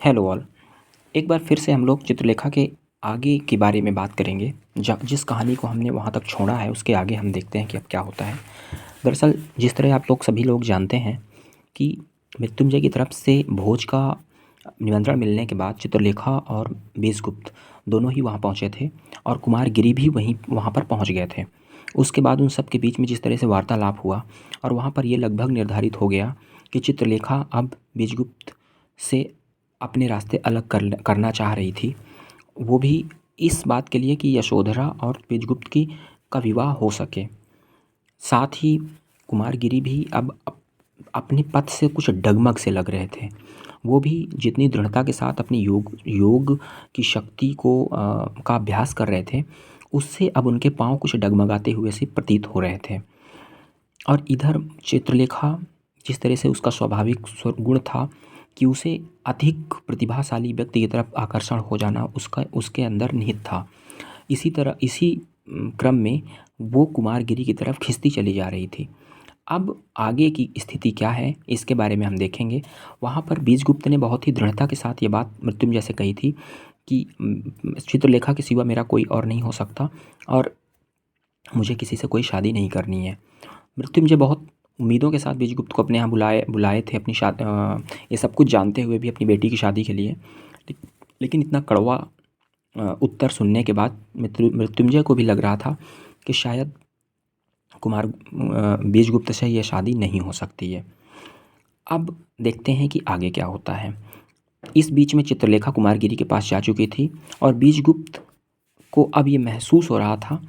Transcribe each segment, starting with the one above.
Hello all. एक बार फिर से हम लोग चित्रलेखा के आगे के बारे में बात करेंगे। जिस कहानी को हमने वहाँ तक छोड़ा है उसके आगे हम देखते हैं कि अब क्या होता है। दरअसल जिस तरह आप लोग सभी लोग जानते हैं कि मृत्युंजय की तरफ से भोज का निमंत्रण मिलने के बाद चित्रलेखा और बेसगुप्त दोनों ही वहाँ पहुँचे थे और कुमारगिरी भी वहाँ पर पहुँच गए थे। उसके बाद उन सब के बीच में जिस तरह से वार्तालाप हुआ और वहाँ पर ये लगभग निर्धारित हो गया कि चित्रलेखा अब बेसगुप्त से अपने रास्ते अलग करना चाह रही थी। वो भी इस बात के लिए कि यशोधरा और बेसगुप्त की का विवाह हो सके। साथ ही कुमारगिरी भी अब अपने पद से कुछ डगमग से लग रहे थे। वो भी जितनी दृढ़ता के साथ अपनी योग की शक्ति को का अभ्यास कर रहे थे, उससे अब उनके पाँव कुछ डगमगाते हुए से प्रतीत हो रहे थे। और इधर चित्रलेखा जिस तरह से उसका स्वाभाविक गुण था कि उसे अधिक प्रतिभाशाली व्यक्ति की तरफ आकर्षण हो जाना उसके अंदर निहित था। इसी क्रम में वो कुमारगिरी की तरफ खिंचती चली जा रही थी। अब आगे की स्थिति क्या है इसके बारे में हम देखेंगे। वहाँ पर बीजगुप्त ने बहुत ही दृढ़ता के साथ ये बात मृत्युंजय से कही थी कि चित्रलेखा के सिवा मेरा कोई और नहीं हो सकता और मुझे किसी से कोई शादी नहीं करनी है। मृत्युंजय बहुत उम्मीदों के साथ बीजगुप्त को अपने यहाँ बुलाए थे अपनी ये सब कुछ जानते हुए भी अपनी बेटी की शादी के लिए। लेकिन इतना कड़वा उत्तर सुनने के बाद मृत्युंजय को भी लग रहा था कि शायद बीजगुप्त से ये शादी नहीं हो सकती है। अब देखते हैं कि आगे क्या होता है। इस बीच में चित्रलेखा कुमारगिरी के पास जा चुकी थी और बीजगुप्त को अब ये महसूस हो रहा था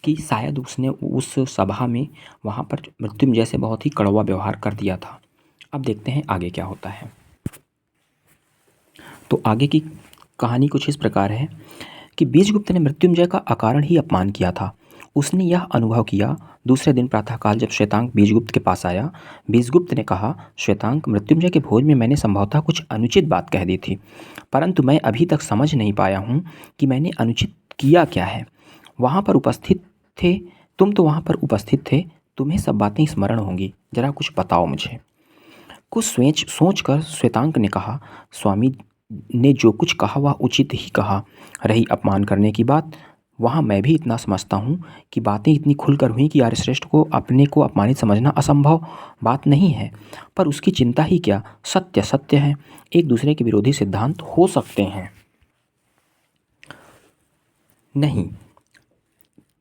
कि शायद उसने उस सभा में वहाँ पर मृत्युंजय से बहुत ही कड़वा व्यवहार कर दिया था। अब देखते हैं आगे क्या होता है। तो आगे की कहानी कुछ इस प्रकार है कि बीजगुप्त ने मृत्युंजय का अकारण ही अपमान किया था। उसने यह अनुभव किया। दूसरे दिन प्रातःकाल जब श्वेतांक बीजगुप्त के पास आया, बीजगुप्त ने कहा, श्वेतांक, मृत्युंजय के भोज में मैंने संभवतः कुछ अनुचित बात कह दी थी, परंतु मैं अभी तक समझ नहीं पाया हूँ कि मैंने अनुचित किया क्या है। वहाँ पर उपस्थित थे, तुम तो वहाँ पर उपस्थित थे, तुम्हें सब बातें स्मरण होंगी, जरा कुछ बताओ मुझे। कुछ सोच कर श्वेतांक ने कहा, स्वामी ने जो कुछ कहा वह उचित ही कहा। रही अपमान करने की बात, वहाँ मैं भी इतना समझता हूँ कि बातें इतनी खुलकर हुई कि आर्यश्रेष्ठ को अपने को अपमानित समझना असंभव बात नहीं है। पर उसकी चिंता ही क्या, सत्य सत्य है। एक दूसरे के विरोधी सिद्धांत हो सकते हैं, नहीं,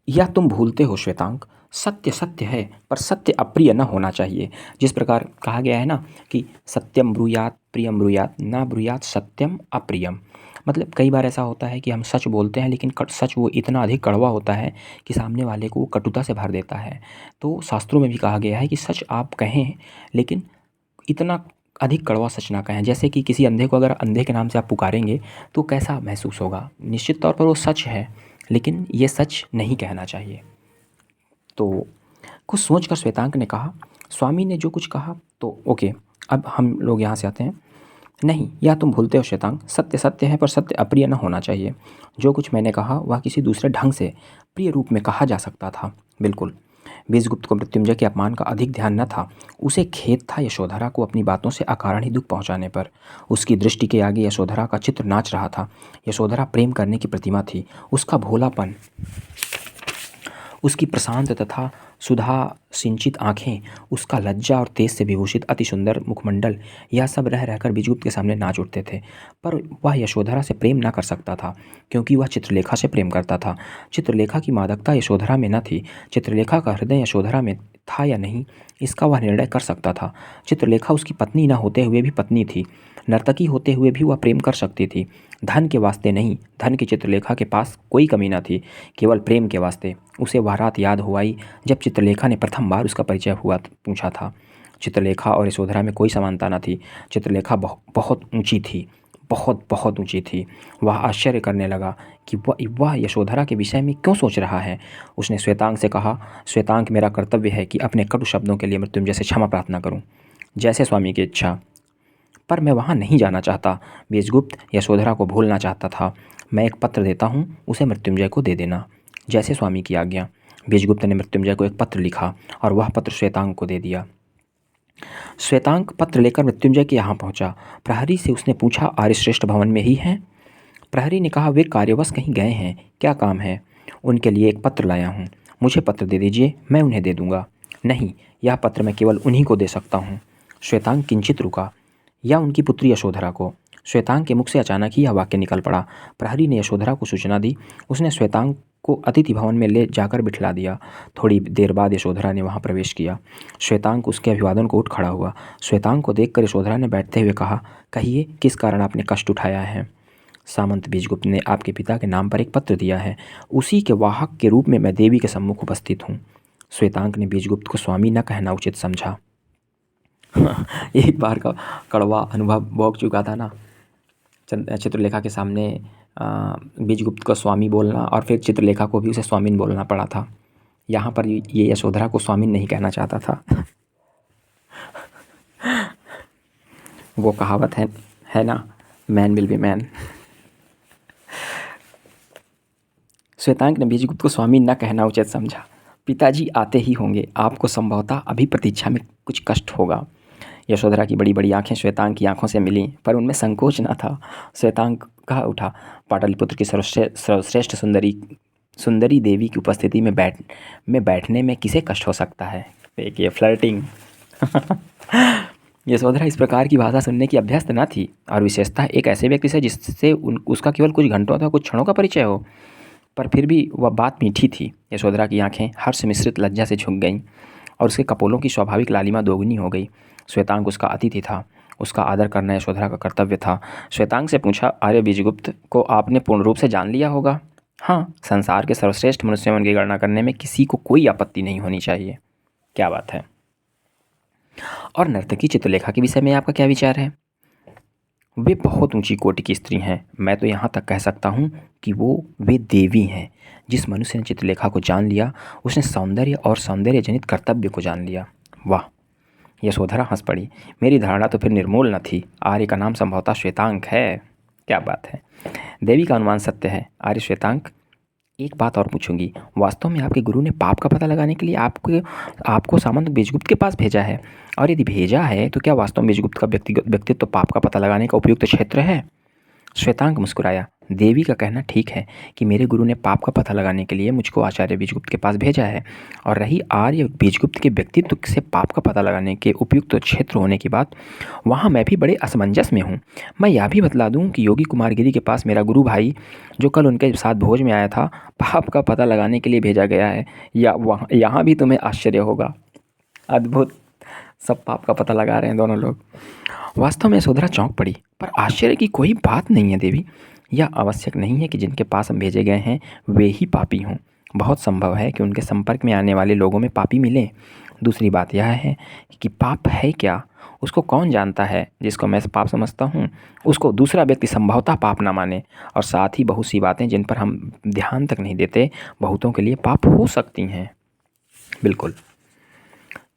यह तुम भूलते हो श्वेतांक। सत्य सत्य है, पर सत्य अप्रिय न होना चाहिए। जिस प्रकार कहा गया है ना कि सत्यम ब्रूयात प्रियम ब्रूयात, ना ब्रूयात सत्यम अप्रियम। मतलब कई बार ऐसा होता है कि हम सच बोलते हैं लेकिन सच वो इतना अधिक कड़वा होता है कि सामने वाले को वो कटुता से भर देता है। तो शास्त्रों में भी कहा गया है कि सच आप कहें लेकिन इतना अधिक कड़वा सच ना कहें। जैसे कि किसी अंधे को अगर अंधे के नाम से आप पुकारेंगे तो कैसा महसूस होगा। निश्चित तौर पर वो सच है लेकिन ये सच नहीं कहना चाहिए। तो कुछ सोचकर श्वेतांक ने कहा, स्वामी ने जो कुछ कहा तो ओके, अब हम लोग यहाँ से आते हैं। नहीं, यह तुम भूलते हो श्वेतांक। सत्य सत्य है, पर सत्य अप्रिय न होना चाहिए। जो कुछ मैंने कहा वह किसी दूसरे ढंग से प्रिय रूप में कहा जा सकता था। बिल्कुल। बीजगुप्त को मृत्युंजय के अपमान का अधिक ध्यान न था। उसे खेद था यशोधरा को अपनी बातों से अकारण ही दुख पहुंचाने पर। उसकी दृष्टि के आगे यशोधरा का चित्र नाच रहा था। यशोधरा प्रेम करने की प्रतिमा थी। उसका भोलापन, उसकी प्रशांत तथा सुधा सिंचित आँखें, उसका लज्जा और तेज से विभूषित अति सुंदर मुखमंडल, यह सब रह रहकर बीजगुप्त के सामने नाच उठते थे। पर वह यशोधरा से प्रेम न कर सकता था क्योंकि वह चित्रलेखा से प्रेम करता था। चित्रलेखा की मादकता यशोधरा में न थी। चित्रलेखा का हृदय यशोधरा में था या नहीं, इसका वह निर्णय कर सकता था। चित्रलेखा उसकी पत्नी न होते हुए भी पत्नी थी। नर्तकी होते हुए भी वह प्रेम कर सकती थी। धन के वास्ते नहीं, धन की चित्रलेखा के पास कोई कमी न थी, केवल प्रेम के वास्ते। उसे वह रात याद हो आई जब चित्रलेखा ने प्रथम बार उसका परिचय पूछा था। चित्रलेखा और यशोधरा में कोई समानता न थी। चित्रलेखा बहुत ऊंची थी, बहुत ऊंची थी। वह आश्चर्य करने लगा कि वह यशोधरा के विषय में क्यों सोच रहा है। उसने श्वेतांक से कहा, श्वेतांक, मेरा कर्तव्य है कि अपने कटु शब्दों के लिए मृत्युंजय से क्षमा प्रार्थना करूं, जैसे स्वामी की इच्छा। पर मैं वहाँ नहीं जाना चाहता। बीजगुप्त यशोधरा को भूलना चाहता था। मैं एक पत्र देता हूँ, उसे मृत्युंजय को दे देना, जैसे स्वामी की आज्ञा। बीजगुप्त ने मृत्युंजय को एक पत्र लिखा और वह पत्र श्वेतांक को दे दिया। श्वेतांक पत्र लेकर मृत्युंजय के यहाँ पहुँचा। प्रहरी से उसने पूछा, आर्यश्रेष्ठ भवन में ही हैं? प्रहरी ने कहा, वे कार्यवश कहीं गए हैं, क्या काम है? उनके लिए एक पत्र लाया हूँ, मुझे पत्र दे दीजिए, मैं उन्हें दे दूँगा। नहीं, यह पत्र मैं केवल उन्हीं को दे सकता हूँ। श्वेतांक किंचित रुका। या उनकी पुत्री यशोधरा को? श्वेतांक के मुख से अचानक ही यह वाक्य निकल पड़ा। प्रहरी ने यशोधरा को सूचना दी। उसने श्वेतांक को अतिथि भवन में ले जाकर बिठला दिया। थोड़ी देर बाद यशोधरा ने वहाँ प्रवेश किया। श्वेतांक उसके अभिवादन को उठ खड़ा हुआ। श्वेतांक को देखकर यशोधरा ने बैठते हुए कहा, कहिए, किस कारण आपने कष्ट उठाया है? सामंत बीजगुप्त ने आपके पिता के नाम पर एक पत्र दिया है, उसी के वाहक के रूप में मैं देवी के सम्मुख उपस्थित हूँ। श्वेतांक ने बीजगुप्त को स्वामी न कहना उचित समझा। एक बार का कड़वा अनुभव भोग चुका था ना, चित्रलेखा के सामने बीजगुप्त को स्वामी बोलना, और फिर चित्रलेखा को भी उसे स्वामिन बोलना पड़ा था। यहाँ पर ये यशोधरा को स्वामिन नहीं कहना चाहता था। वो कहावत है ना, man will be man. Shwetank ने बीजगुप्त को स्वामी न कहना उचित समझा। पिताजी आते ही होंगे, आपको संभवतः अभी प्रतीक्षा में कुछ कष्ट होगा। यशोधरा की बड़ी बड़ी आंखें श्वेतांक की आंखों से मिलीं, पर उनमें संकोच न था। श्वेतांक कह उठा, पाटलिपुत्र की सर्वश्रेष्ठ सुंदरी देवी की उपस्थिति में बैठने में किसे कष्ट हो सकता है? देखिए फ्लर्टिंग। यशोधरा इस प्रकार की भाषा सुनने की अभ्यस्त न थी, और विशेषतः एक ऐसे व्यक्ति से जिससे उसका केवल कुछ घंटों अथवा कुछ क्षणों का परिचय हो। पर फिर भी वह बात मीठी थी। यशोधरा की आंखें हर्ष मिश्रित लज्जा से झुक गईं, और उसके कपोलों की स्वाभाविक लालिमा दोगुनी हो गई। श्वेतांक उसका अतिथि था, उसका आदर करना यशोधरा का कर्तव्य था। श्वेतांक से पूछा, आर्य बीजगुप्त को आपने पूर्ण रूप से जान लिया होगा? हाँ, संसार के सर्वश्रेष्ठ मनुष्यों की गणना करने में किसी को कोई आपत्ति नहीं होनी चाहिए। क्या बात है। और नर्तकी चित्रलेखा के विषय में आपका क्या विचार है? वे बहुत ऊंची कोटि की स्त्री हैं। मैं तो यहाँ तक कह सकता हूँ कि वे देवी हैं। जिस मनुष्य ने चित्रलेखा को जान लिया, उसने सौंदर्य और सौंदर्य जनित कर्तव्य को जान लिया। वाह! यशोधरा हंस पड़ी। मेरी धारणा तो फिर निर्मूल न थी। आर्य का नाम संभवतः श्वेतांक है। क्या बात है। देवी का अनुमान सत्य है। आर्य श्वेतांक, एक बात और पूछूंगी, वास्तव में आपके गुरु ने पाप का पता लगाने के लिए आपको सामंत बीजगुप्त के पास भेजा है? और यदि भेजा है तो क्या वास्तव में बीजगुप्त का व्यक्तित्व पाप का पता लगाने का उपयुक्त क्षेत्र है? श्वेतांक मुस्कुराया। देवी का कहना ठीक है कि मेरे गुरु ने पाप का पता लगाने के लिए मुझको आचार्य बीजगुप्त के पास भेजा है। और रही आर्य बीजगुप्त के व्यक्तित्व से पाप का पता लगाने के उपयुक्त क्षेत्र होने की बात, वहाँ मैं भी बड़े असमंजस में हूँ। मैं यह भी बतला दूँ कि योगी कुमार गिरी के पास मेरा गुरु भाई, जो कल उनके साथ भोज में आया था, पाप का पता लगाने के लिए भेजा गया है। यहाँ भी तुम्हें आश्चर्य होगा। अद्भुत, सब पाप का पता लगा रहे हैं दोनों लोग। वास्तव में यशोधरा चौंक पड़ी। पर आश्चर्य की कोई बात नहीं है देवी। यह आवश्यक नहीं है कि जिनके पास हम भेजे गए हैं वे ही पापी हों। बहुत संभव है कि उनके संपर्क में आने वाले लोगों में पापी मिले। दूसरी बात यह है कि पाप है क्या, उसको कौन जानता है? जिसको मैं पाप समझता हूँ, उसको दूसरा व्यक्ति संभवतः पाप ना माने। और साथ ही बहुत सी बातें जिन पर हम ध्यान तक नहीं देते, बहुतों के लिए पाप हो सकती हैं। बिल्कुल।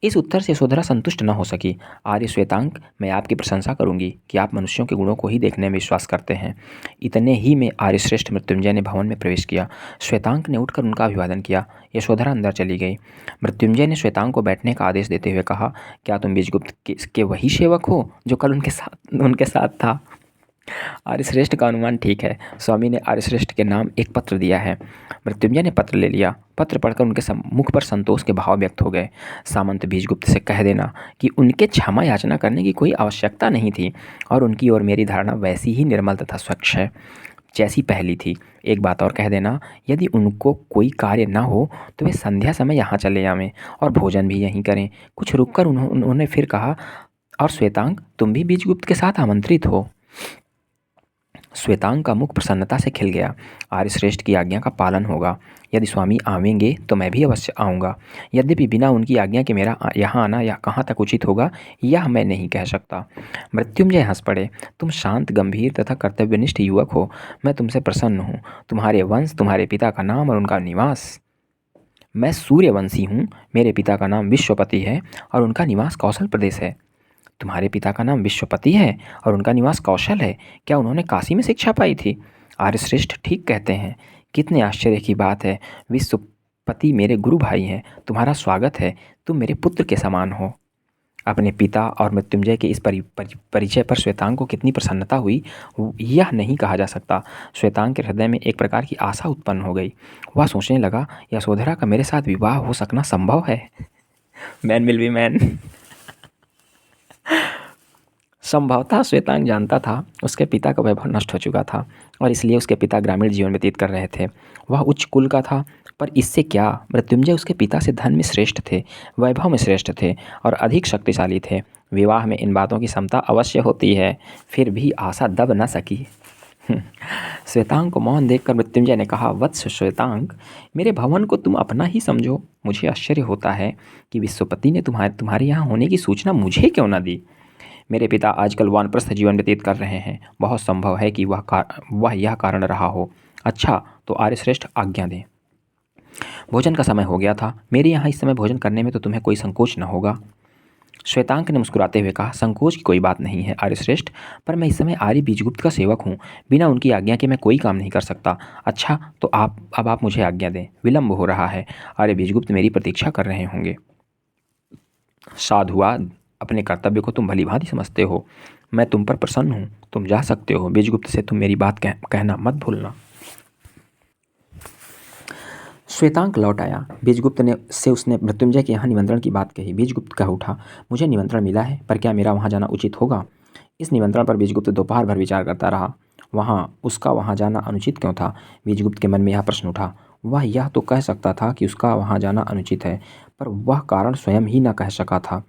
इस उत्तर से यशोधरा संतुष्ट न हो सकी। आर्य श्वेतांक, मैं आपकी प्रशंसा करूंगी कि आप मनुष्यों के गुणों को ही देखने में विश्वास करते हैं। इतने ही में आर्यश्रेष्ठ मृत्युंजय ने भवन में प्रवेश किया। श्वेतांक ने उठकर उनका अभिवादन किया। यशोधरा अंदर चली गई। मृत्युंजय ने श्वेतांक को बैठने का आदेश देते हुए कहा, क्या तुम बीजगुप्त के वही सेवक हो जो कल उनके साथ था? आर्यश्रेष्ठ का अनुमान ठीक है। स्वामी ने आर्यश्रेष्ठ के नाम एक पत्र दिया है। मृत्युंजय ने पत्र ले लिया। पत्र पढ़कर उनके मुख पर संतोष के भाव व्यक्त हो गए। सामंत बीजगुप्त से कह देना कि उनके क्षमा याचना करने की कोई आवश्यकता नहीं थी, और उनकी और मेरी धारणा वैसी ही निर्मल तथा स्वच्छ है जैसी पहली थी। एक बात और कह देना, यदि उनको कोई कार्य न हो तो वे संध्या समय यहाँ चले आवें और भोजन भी यहीं करें। कुछ रुककर उन्होंने फिर कहा, और श्वेतांक, तुम भी बीजगुप्त के साथ आमंत्रित हो। श्वेतांक का मुख प्रसन्नता से खिल गया। आर्यश्रेष्ठ की आज्ञा का पालन होगा। यदि स्वामी आवेंगे तो मैं भी अवश्य आऊँगा। यद्यपि बिना उनकी आज्ञा के मेरा यहाँ आना या कहाँ तक उचित होगा, यह मैं नहीं कह सकता। मृत्युंजय हंस पड़े। तुम शांत, गंभीर तथा कर्तव्यनिष्ठ युवक हो। मैं तुमसे प्रसन्न हूँ। तुम्हारे वंश, तुम्हारे पिता का नाम और उनका निवास। मैं सूर्यवंशी हूँ। मेरे पिता का नाम विश्वपति है और उनका निवास कौशल प्रदेश है। तुम्हारे पिता का नाम विश्वपति है और उनका निवास कौशल है। क्या उन्होंने काशी में शिक्षा पाई थी? आर्यश्रेष्ठ ठीक कहते हैं। कितने आश्चर्य की बात है। विश्वपति मेरे गुरु भाई हैं। तुम्हारा स्वागत है। तुम मेरे पुत्र के समान हो। अपने पिता और मृत्युंजय के इस परिचय पर श्वेतांग को कितनी प्रसन्नता हुई यह नहीं कहा जा सकता। श्वेतांग के हृदय में एक प्रकार की आशा उत्पन्न हो गई। वह सोचने लगा, यशोधरा का मेरे साथ विवाह हो सकना संभव है। Man will be man. संभवतः श्वेतांग जानता था उसके पिता का वैभव नष्ट हो चुका था और इसलिए उसके पिता ग्रामीण जीवन व्यतीत कर रहे थे। वह उच्च कुल का था, पर इससे क्या, मृत्युंजय उसके पिता से धन में श्रेष्ठ थे, वैभव में श्रेष्ठ थे और अधिक शक्तिशाली थे। विवाह में इन बातों की समता अवश्य होती है। फिर भी आशा दब न सकी। श्वेतांग को मौन देखकर मृत्युंजय ने कहा, वत्स श्वेतांग, मेरे भवन को तुम अपना ही समझो। मुझे आश्चर्य होता है कि विश्वपति ने तुम्हारे यहाँ होने की सूचना मुझे क्यों न दी। मेरे पिता आजकल वानप्रस्थ जीवन व्यतीत कर रहे हैं। बहुत संभव है कि वह यह कारण रहा हो। अच्छा, तो आर्यश्रेष्ठ आज्ञा दें। भोजन का समय हो गया था। मेरे यहाँ इस समय भोजन करने में तो तुम्हें कोई संकोच न होगा। श्वेतांक ने मुस्कुराते हुए कहा, संकोच की कोई बात नहीं है आर्यश्रेष्ठ, पर मैं इस समय आर्य बीजगुप्त का सेवक हूँ। बिना उनकी आज्ञा के मैं कोई काम नहीं कर सकता। अच्छा, तो आप मुझे आज्ञा दें। विलम्ब हो रहा है। आर्य बीजगुप्त मेरी प्रतीक्षा कर रहे होंगे। साधुआ, अपने कर्तव्य को तुम भली भांति समझते हो। मैं तुम पर प्रसन्न हूँ। तुम जा सकते हो। बीजगुप्त से तुम मेरी बात कहना मत भूलना। श्वेतांक लौट आया। बीजगुप्त से उसने मृत्युंजय के यहाँ निमंत्रण की बात कही। बीजगुप्त कह उठा, मुझे निमंत्रण मिला है, पर क्या मेरा वहाँ जाना उचित होगा। इस निमंत्रण पर बीजगुप्त दोपहर भर विचार करता रहा। उसका वहाँ जाना अनुचित क्यों था। बीजगुप्त के मन में यह प्रश्न उठा। वह यह तो कह सकता था कि उसका वहाँ जाना अनुचित है, पर वह कारण स्वयं ही न कह सका था।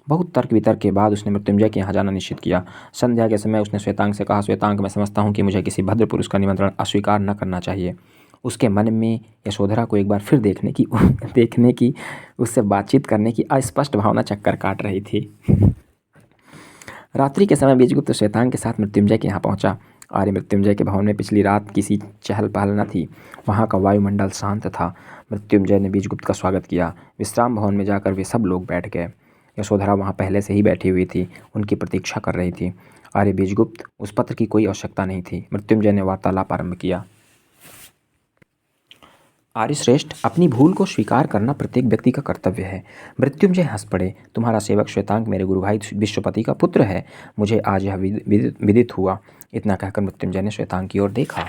बहुत तर्क वितर्क के बाद उसने मृत्युंजय के यहाँ जाना निश्चित किया। संध्या के समय उसने श्वेतांग से कहा, श्वेतांग, मैं समझता हूँ कि मुझे किसी भद्र पुरुष का निमंत्रण अस्वीकार न करना चाहिए। उसके मन में यशोधरा को एक बार फिर देखने की उससे बातचीत करने की अस्पष्ट भावना चक्कर काट रही थी। रात्रि के समय बीजगुप्त श्वेतांग के साथ मृत्युंजय के यहाँ पहुँचा। आर्य मृत्युंजय के भवन में पिछली रात किसी चहल पहल न थी। वहाँ का वायुमंडल शांत था। मृत्युंजय ने बीजगुप्त का स्वागत किया। विश्राम भवन में जाकर वे सब लोग बैठ गए। यशोधरा वहाँ पहले से ही बैठी हुई थी, उनकी प्रतीक्षा कर रही थी। आर्य बीजगुप्त, उस पत्र की कोई आवश्यकता नहीं थी। मृत्युंजय ने वार्तालाप आरंभ किया। आर्यश्रेष्ठ, अपनी भूल को स्वीकार करना प्रत्येक व्यक्ति का कर्तव्य है। मृत्युंजय हंस पड़े। तुम्हारा सेवक श्वेतांक मेरे गुरु भाई विश्वपति का पुत्र है। मुझे आज यह विदित हुआ। इतना कहकर मृत्युंजय ने श्वेतांक की ओर देखा।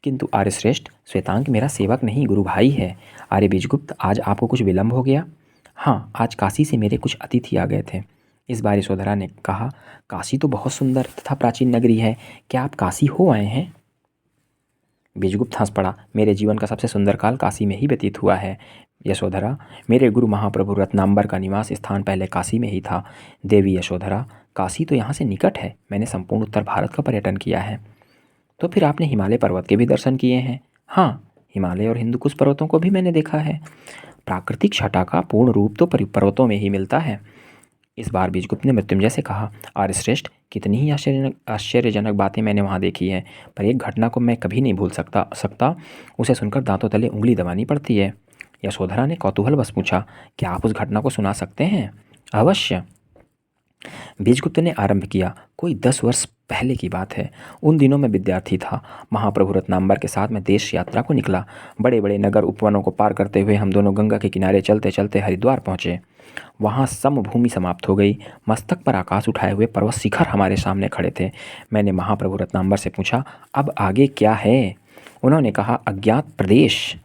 किंतु आर्यश्रेष्ठ, श्वेतांक मेरा सेवक नहीं, गुरु भाई है। आर्य बीजगुप्त, आज आपको कुछ विलम्ब हो गया। हाँ, आज काशी से मेरे कुछ अतिथि आ गए थे। इस बार यशोधरा ने कहा, काशी तो बहुत सुंदर तथा प्राचीन नगरी है। क्या आप काशी हो आए हैं। बीजगुप्त हंस पड़ा। मेरे जीवन का सबसे सुंदर काल काशी में ही व्यतीत हुआ है यशोधरा। मेरे गुरु महाप्रभु रत्नांबर का निवास स्थान पहले काशी में ही था। देवी यशोधरा, काशी तो यहाँ से निकट है। मैंने संपूर्ण उत्तर भारत का पर्यटन किया है। तो फिर आपने हिमालय पर्वत के भी दर्शन किए हैं। हाँ, हिमालय और हिंदुकुश पर्वतों को भी मैंने देखा है। प्राकृतिक छटा का पूर्ण रूप तो पर्वतों में ही मिलता है। इस बार बीजगुप्त ने मृत्युंजय से कहा, आर्यश्रेष्ठ, कितनी ही आश्चर्यजनक बातें मैंने वहाँ देखी हैं, पर एक घटना को मैं कभी नहीं भूल सकता। उसे सुनकर दांतों तले उंगली दबानी पड़ती है। यशोधरा ने कौतूहल बस पूछा, क्या आप उस घटना को सुना सकते हैं। अवश्य। बीजगुप्त ने आरंभ किया। कोई 10 वर्ष पहले की बात है। उन दिनों मैं विद्यार्थी था। महाप्रभु रत्नांबर के साथ मैं देश यात्रा को निकला। बड़े बड़े नगर उपवनों को पार करते हुए हम दोनों गंगा के किनारे चलते चलते हरिद्वार पहुँचे। वहाँ समभूमि समाप्त हो गई। मस्तक पर आकाश उठाए हुए पर्वत शिखर हमारे सामने खड़े थे। मैंने महाप्रभु रत्नांबर से पूछा, अब आगे क्या है। उन्होंने कहा, अज्ञात प्रदेश।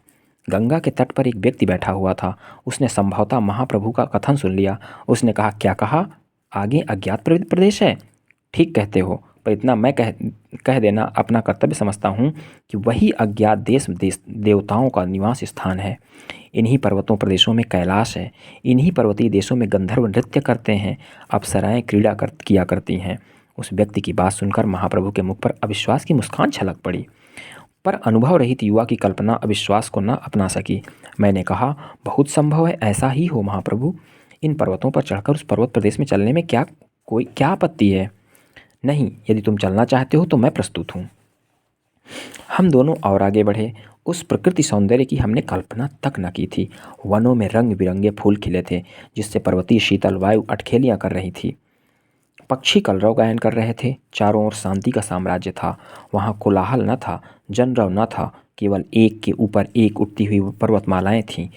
गंगा के तट पर एक व्यक्ति बैठा हुआ था। उसने संभवतः महाप्रभु का कथन सुन लिया। उसने कहा, क्या कहा, आगे अज्ञात प्रदेश है। ठीक कहते हो, पर इतना मैं कह देना अपना कर्तव्य समझता हूँ कि वही अज्ञात देश देवताओं का निवास स्थान है। इन्हीं पर्वतों प्रदेशों में कैलाश है। इन्हीं पर्वतीय देशों में गंधर्व नृत्य करते हैं, अप्सराएं क्रीड़ा किया करती हैं। उस व्यक्ति की बात सुनकर महाप्रभु के मुख पर अविश्वास की मुस्कान छलक पड़ी, पर अनुभव रहित युवा की कल्पना अविश्वास को न अपना सकी। मैंने कहा, बहुत संभव है ऐसा ही हो महाप्रभु। इन पर्वतों पर चढ़कर उस पर्वत प्रदेश में चलने में क्या आपत्ति है। नहीं, यदि तुम चलना चाहते हो तो मैं प्रस्तुत हूँ। हम दोनों और आगे बढ़े। उस प्रकृति सौंदर्य की हमने कल्पना तक न की थी। वनों में रंग बिरंगे फूल खिले थे, जिससे पर्वतीय शीतल वायु अटखेलियाँ कर रही थी। पक्षी कलरव गायन कर रहे थे। चारों ओर शांति का साम्राज्य था। वहाँ कोलाहल न था, जनरव न था। केवल एक के ऊपर एक उठती हुई पर्वतमालाएं थीं।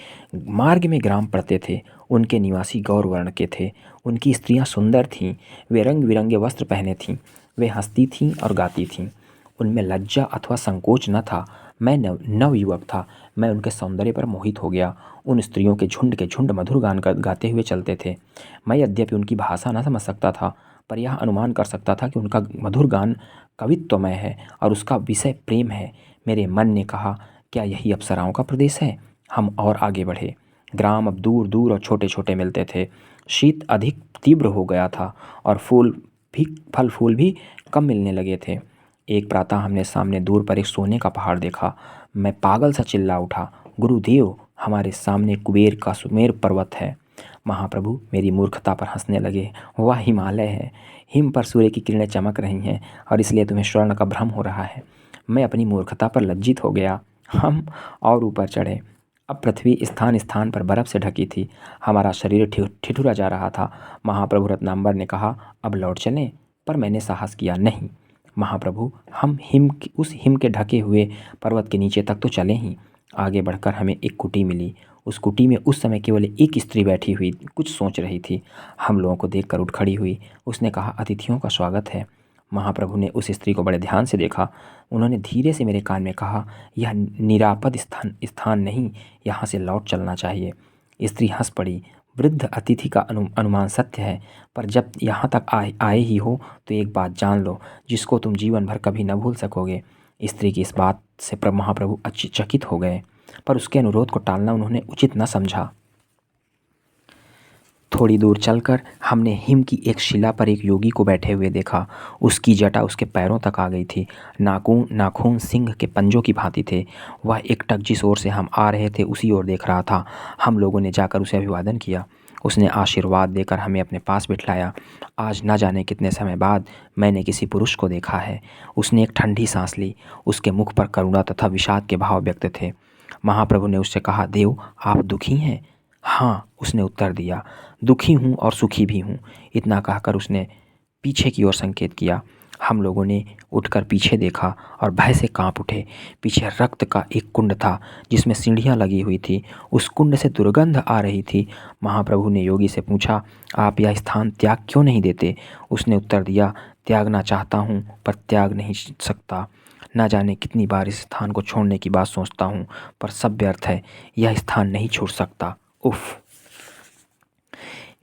मार्ग में ग्राम पड़ते थे। उनके निवासी गौर वर्ण के थे। उनकी स्त्रियां सुंदर थीं, वे रंग बिरंगे वस्त्र पहने थीं, वे हंसती थीं और गाती थीं। उनमें लज्जा अथवा संकोच न था। मैं नव युवक था, मैं उनके सौंदर्य पर मोहित हो गया। उन स्त्रियों के झुंड मधुर गान गाते हुए चलते थे। मैं यद्यपि उनकी भाषा न समझ सकता था, पर यह अनुमान कर सकता था कि उनका मधुर गान कवित्वमय है और उसका विषय प्रेम है। मेरे मन ने कहा, क्या यही अप्सराओं का प्रदेश है? हम और आगे बढ़े। ग्राम अब दूर दूर और छोटे छोटे मिलते थे। शीत अधिक तीव्र हो गया था और फल फूल भी कम मिलने लगे थे। एक प्रातः हमने सामने दूर पर एक सोने का पहाड़ देखा। मैं पागल सा चिल्ला उठा, गुरुदेव, हमारे सामने कुबेर का सुमेर पर्वत है। महाप्रभु मेरी मूर्खता पर हंसने लगे। वह हिमालय है। हिम पर सूर्य की किरणें चमक रही हैं और इसलिए तुम्हें स्वर्ण का भ्रम हो रहा है। मैं अपनी मूर्खता पर लज्जित हो गया। हम और ऊपर चढ़े। अब पृथ्वी स्थान स्थान पर बर्फ़ से ढकी थी। हमारा शरीर ठिठुरा जा रहा था। महाप्रभु रत्नांबर ने कहा, अब लौट चलें? पर मैंने साहस किया, नहीं महाप्रभु, हम उस हिम के ढके हुए पर्वत के नीचे तक तो चले ही। आगे बढ़कर हमें एक कुटी मिली। उस कुटी में उस समय केवल एक स्त्री बैठी हुई कुछ सोच रही थी। हम लोगों को देखकर उठ खड़ी हुई। उसने कहा, अतिथियों का स्वागत है। महाप्रभु ने उस स्त्री को बड़े ध्यान से देखा। उन्होंने धीरे से मेरे कान में कहा, यह निरापद स्थान नहीं, यहाँ से लौट चलना चाहिए। स्त्री हंस पड़ी। वृद्ध अतिथि का अनुमान सत्य है, पर जब यहाँ तक आए ही हो तो एक बात जान लो, जिसको तुम जीवन भर कभी न भूल सकोगे। स्त्री की इस बात से महाप्रभु चकित हो गए, पर उसके अनुरोध को टालना उन्होंने उचित न समझा। थोड़ी दूर चलकर हमने हिम की एक शिला पर एक योगी को बैठे हुए देखा। उसकी जटा उसके पैरों तक आ गई थी। नाखून सिंह के पंजों की भांति थे। वह एकटक जिस ओर से हम आ रहे थे उसी ओर देख रहा था। हम लोगों ने जाकर उसे अभिवादन किया। उसने आशीर्वाद देकर हमें अपने पास बिठाया। आज न जाने कितने समय बाद मैंने किसी पुरुष को देखा है। उसने एक ठंडी सांस ली। उसके मुख पर करुणा तथा विषाद के भाव व्यक्त थे। महाप्रभु ने उससे कहा, देव, आप दुखी हैं? हाँ, उसने उत्तर दिया, दुखी हूँ और सुखी भी हूँ। इतना कहकर उसने पीछे की ओर संकेत किया। हम लोगों ने उठकर पीछे देखा और भय से कांप उठे। पीछे रक्त का एक कुंड था जिसमें सीढ़ियाँ लगी हुई थी। उस कुंड से दुर्गंध आ रही थी। महाप्रभु ने योगी से पूछा, आप यह स्थान त्याग क्यों नहीं देते? उसने उत्तर दिया, त्यागना चाहता हूँ पर त्याग नहीं सकता। न जाने कितनी बार इस स्थान को छोड़ने की बात सोचता हूँ, पर सब व्यर्थ है। यह स्थान नहीं छोड़ सकता। उफ।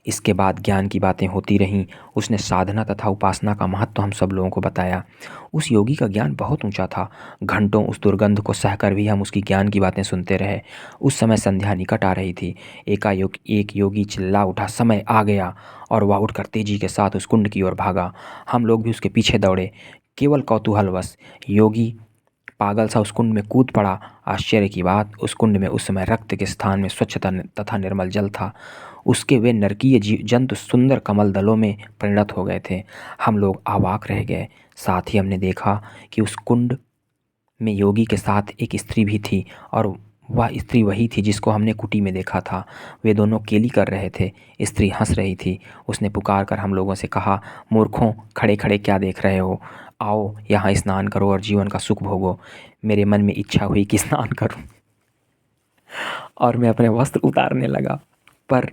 इसके बाद ज्ञान की बातें होती रहीं। उसने साधना तथा उपासना का महत्व हम सब लोगों को बताया। उस योगी का ज्ञान बहुत ऊंचा था। घंटों उस दुर्गंध को सहकर भी हम उसकी ज्ञान की बातें सुनते रहे। उस समय संध्या निकट आ रही थी। एकाएक एक योगी चिल्ला उठा, समय आ गया, और वह उठकर तेजी के साथ उस कुंड की ओर भागा। हम लोग भी उसके पीछे दौड़े। केवल कौतूहलवश योगी पागल सा उस कुंड में कूद पड़ा। आश्चर्य की बात, उस कुंड में उस समय रक्त के स्थान में स्वच्छ तथा निर्मल जल था। उसके वे नरकीय जंतु सुंदर कमल दलों में परिणत हो गए थे। हम लोग अवाक रह गए। साथ ही हमने देखा कि उस कुंड में योगी के साथ एक स्त्री भी थी, और वह स्त्री वही थी जिसको हमने कुटी में देखा था। वे दोनों केली कर रहे थे। स्त्री हंस रही थी। उसने पुकार कर हम लोगों से कहा, मूर्खों, खड़े खड़े क्या देख रहे हो? आओ यहाँ स्नान करो और जीवन का सुख भोगो। मेरे मन में इच्छा हुई कि स्नान करूं और मैं अपने वस्त्र उतारने लगा, पर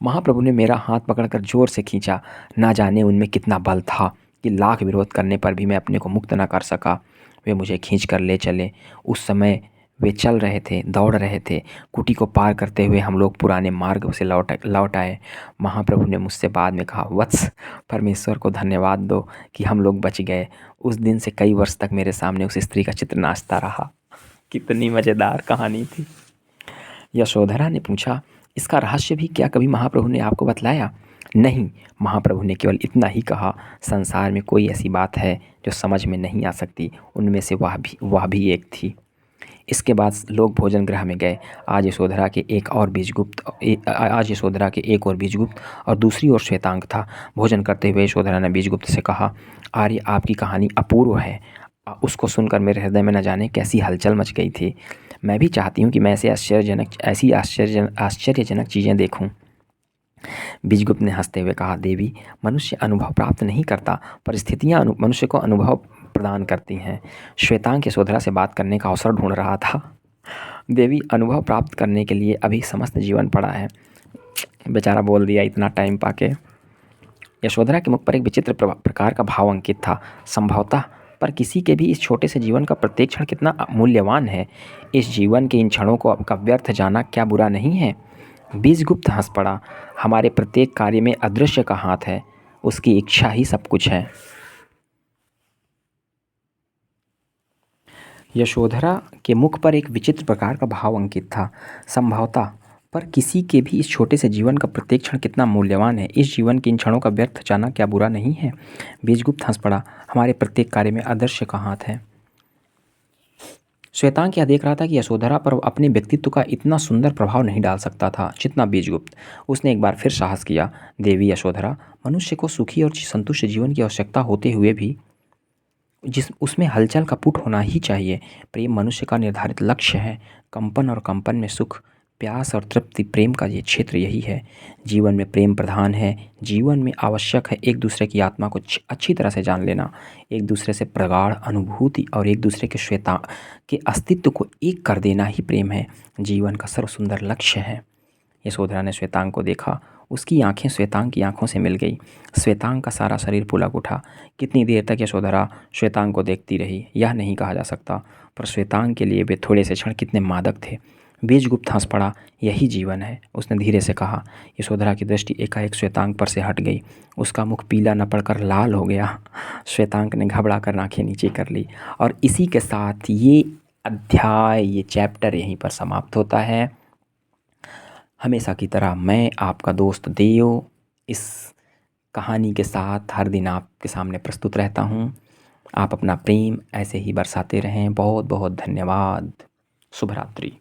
महाप्रभु ने मेरा हाथ पकड़कर जोर से खींचा। ना जाने उनमें कितना बल था कि लाख विरोध करने पर भी मैं अपने को मुक्त न कर सका। वे मुझे खींच कर ले चले। उस समय वे चल रहे थे, दौड़ रहे थे। कुटी को पार करते हुए हम लोग पुराने मार्ग से लौट आए। महाप्रभु ने मुझसे बाद में कहा, वत्स, परमेश्वर को धन्यवाद दो कि हम लोग बच गए। उस दिन से कई वर्ष तक मेरे सामने उस स्त्री का चित्र नाचता रहा। कितनी मज़ेदार कहानी थी। यशोधरा ने पूछा, इसका रहस्य भी क्या कभी महाप्रभु ने आपको बतलाया? नहीं, महाप्रभु ने केवल इतना ही कहा, संसार में कोई ऐसी बात है जो समझ में नहीं आ सकती। उनमें से वह भी एक थी। इसके बाद लोग भोजन गृह में गए। आज यशोधरा के एक और बीजगुप्त और दूसरी ओर श्वेतांग था। भोजन करते हुए यशोधरा ने बीजगुप्त से कहा, आर्य, आपकी कहानी अपूर्व है। उसको सुनकर मेरे हृदय में न जाने कैसी हलचल मच गई थी। मैं भी चाहती हूँ कि मैं ऐसी आश्चर्यजनक चीज़ें देखूँ। बीजगुप्त ने हंसते हुए कहा, देवी, मनुष्य अनुभव प्राप्त नहीं करता, परिस्थितियाँ मनुष्य को अनुभव प्रदान करती हैं। श्वेतांग यशोधरा से बात करने का अवसर ढूंढ रहा था। देवी, अनुभव प्राप्त करने के लिए अभी समस्त जीवन पड़ा है। बेचारा बोल दिया इतना टाइम पाके। यशोधरा के मुख पर एक विचित्र प्रकार का भाव अंकित था। संभवतः पर किसी के भी इस छोटे से जीवन का प्रत्येक क्षण कितना मूल्यवान है। इस जीवन के इन क्षणों को का व्यर्थ जाना क्या बुरा नहीं है। बीजगुप्त हंस पड़ा। हमारे प्रत्येक कार्य में अदृश्य का हाथ है, उसकी इच्छा ही सब कुछ है। यशोधरा के मुख पर एक विचित्र प्रकार का भाव अंकित था। संभवतः पर किसी के भी इस छोटे से जीवन का प्रत्येक क्षण कितना मूल्यवान है। इस जीवन के इन क्षणों का व्यर्थ जाना क्या बुरा नहीं है। बीजगुप्त हंस पड़ा। हमारे प्रत्येक कार्य में अदृश्य का हाथ है। श्वेतांग यह देख रहा था कि यशोधरा पर अपने व्यक्तित्व का इतना सुंदर प्रभाव नहीं डाल सकता था जितना बीजगुप्त। उसने एक बार फिर साहस किया। देवी यशोधरा, मनुष्य को सुखी और संतुष्ट जीवन की आवश्यकता होते हुए भी जिस उसमें हलचल का पुट होना ही चाहिए। प्रेम मनुष्य का निर्धारित लक्ष्य है। कंपन और कंपन में सुख, प्यास और तृप्ति, प्रेम का ये क्षेत्र यही है। जीवन में प्रेम प्रधान है। जीवन में आवश्यक है एक दूसरे की आत्मा को अच्छी तरह से जान लेना, एक दूसरे से प्रगाढ़ अनुभूति और एक दूसरे के श्वेता के अस्तित्व को एक कर देना ही प्रेम है। जीवन का सर्व सुंदर लक्ष्य है। यशोधरा ने श्वेतांग को देखा। उसकी आंखें श्वेतांग की आंखों से मिल गई। श्वेतांग का सारा शरीर पुलक उठा। कितनी देर तक यशोधरा श्वेतांग को देखती रही यह नहीं कहा जा सकता, पर श्वेतांग के लिए वे थोड़े से क्षण कितने मादक थे। बीजगुप्त हंस पड़ा। यही जीवन है, उसने धीरे से कहा। यशोधरा की दृष्टि एकाएक श्वेतांग पर से हट गई। उसका मुख पीला न पड़कर लाल हो गया। श्वेतांग ने घबरा कर आंखें नीचे कर ली। और इसी के साथ ये अध्याय, ये चैप्टर यहीं पर समाप्त होता है। हमेशा की तरह मैं आपका दोस्त देव इस कहानी के साथ हर दिन आपके सामने प्रस्तुत रहता हूँ। आप अपना प्रेम ऐसे ही बरसाते रहें। बहुत बहुत धन्यवाद। शुभ रात्रि।